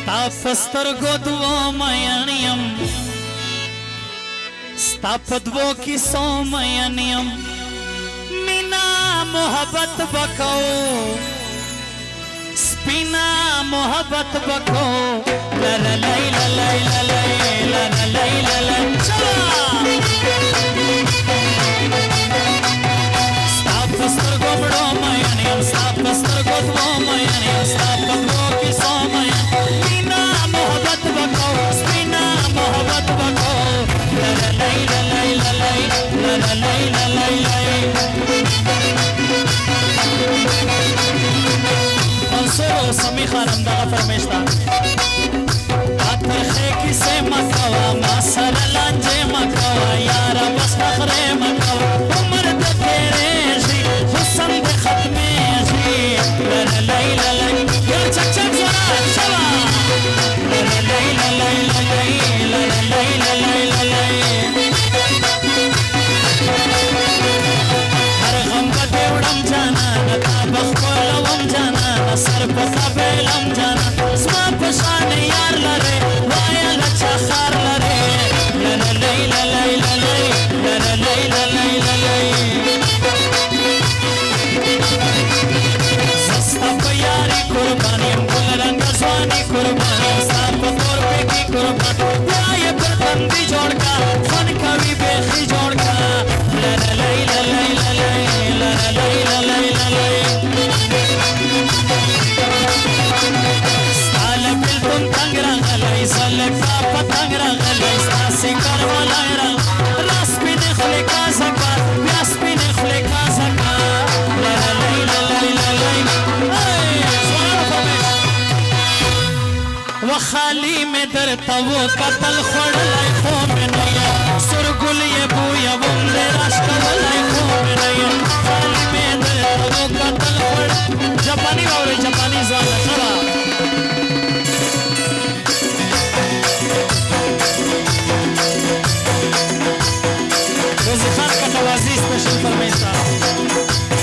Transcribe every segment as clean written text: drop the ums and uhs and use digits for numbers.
स्तर्गो द्वो मयनियम स्थापद्वो की सोमयनियम मीना मोहब्बत बको स्पिना मोहब्बत बको ला ला ला ला ला ला ला ला ला ला स्तर्गो बड़ो मयनियम स्तर्गो द्वो मयनियम स्थापद्वो की सोमयनियम मीना मोहब्बत बको स्पिना मोहब्बत बको ला ला ला ला ला ला ला ला ला मंसूर समी खानम दा फरमाइशता आतखे किसे मकवा मासर लांजे मकवा यार बस फखरे मकवा उम्र दे तेरे जी हुस्न दे खत्मे जी ला ला ला ला या चक चक जरा चला ला ला ला ला ला ला ला ला ला हर गम का देवड़म जाना नता बखलवम जाना सर पता बेलम जाना स्मा पशान यार लरे वाया लचा खार लरे ला ला ला ला ला ला ला ला ला ला सस्ता प्यारी कुर्बानी गुल रंग स्वानी कुर्बानी साफ तौर पे की कुर्बानी ये पर बंदी जोड़ का फन कवि बेखी जोड़ का ला ला ला ला ला ला ला ला ला ला सलका पतंग रंगले सासी करवला रास पे नखले का सका प्यास पे नखले का सका ला ला ला ला ला वो खाली में दर तवो कतल खड़लाई खो में नया सुरगुल ये बुया बुंदे राष्ट्र वालाई खो में नया खाली में दर तवो कतल खड़ जापानी और जापानी ज़ाला चला रोज़ी खान का नवाज़ी स्पेशल फरमाइशता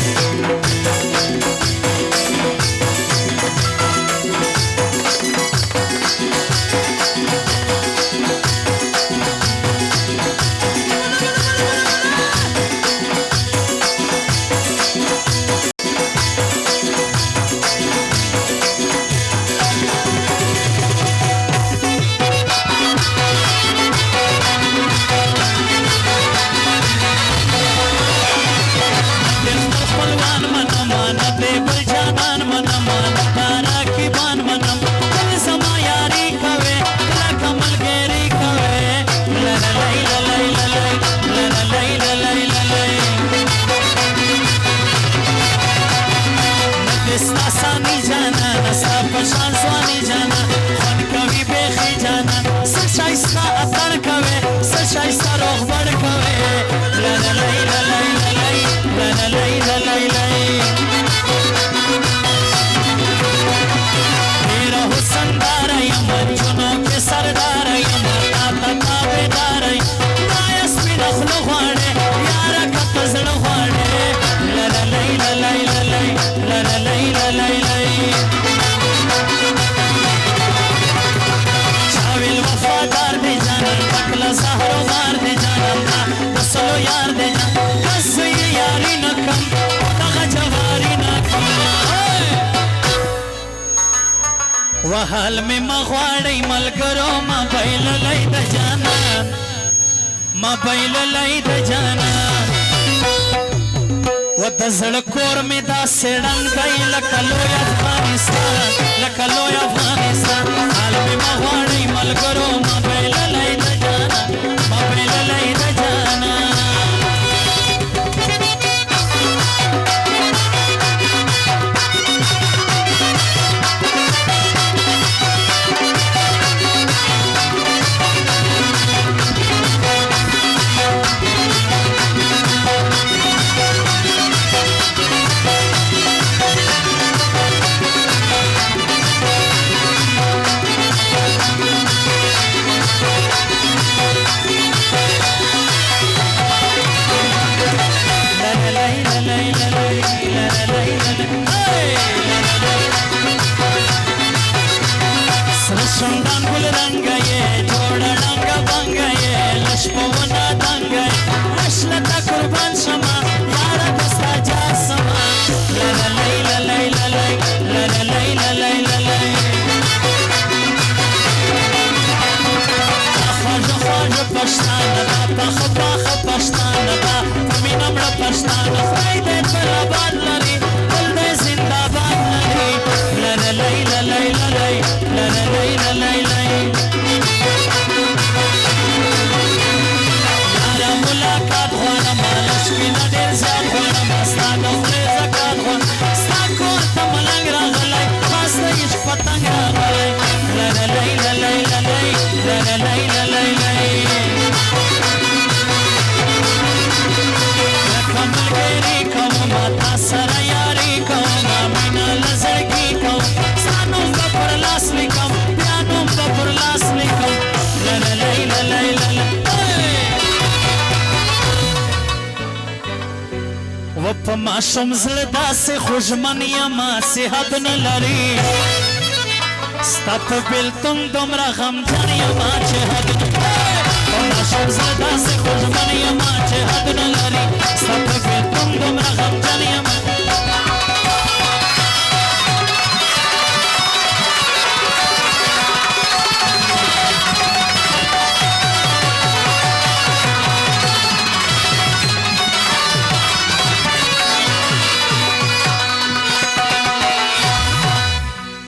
वहाल में मगवाड़ी मलकरो मोबाइल लाई द जाना मोबाइल लाई द जाना वो दजड़ कोर में दा सेडन गई लकलो अफगानिस्तान हाल में मगवाड़ी मलकरो मोबाइल लाई द जाना मोबाइल लाई द जाना شونډان ګل رنګه یې جوړه ړنګه بنګه یې لش په ونه دنګه یې وشله ته قربان شمه یاره د ستا جاسمه لللی للی للی لللی للی للی خواږه خواږه پښتانه ده پاخه پاخه پښتانه ده په مینه مړه پښتانه خدای دې تل آباد لري تل دې زنده‌باد لري لللی للی للی لللی للی للی یاره ملاقات غواړم لشمینه ډېر زیات غواړم ستا د خولې زکات غواړم ستا کور ته ملنګ راغلی خاص د عشق پتنګ راغلی لللی للی للی لللی للی للی لکه ملګري کومه تا سره یاري کومه مینه له زړګي کوم ستا نوم به پر لاس لیکم بیا نوم به پر لاس لیکم لللی للی للی و په ماشوم زړه داسې خوږمن یمه چې حد نه لري ستا په بېلتون دومره غمجن یمه چې حد نه په ماشوم زړه داسې خوږمن یمه چې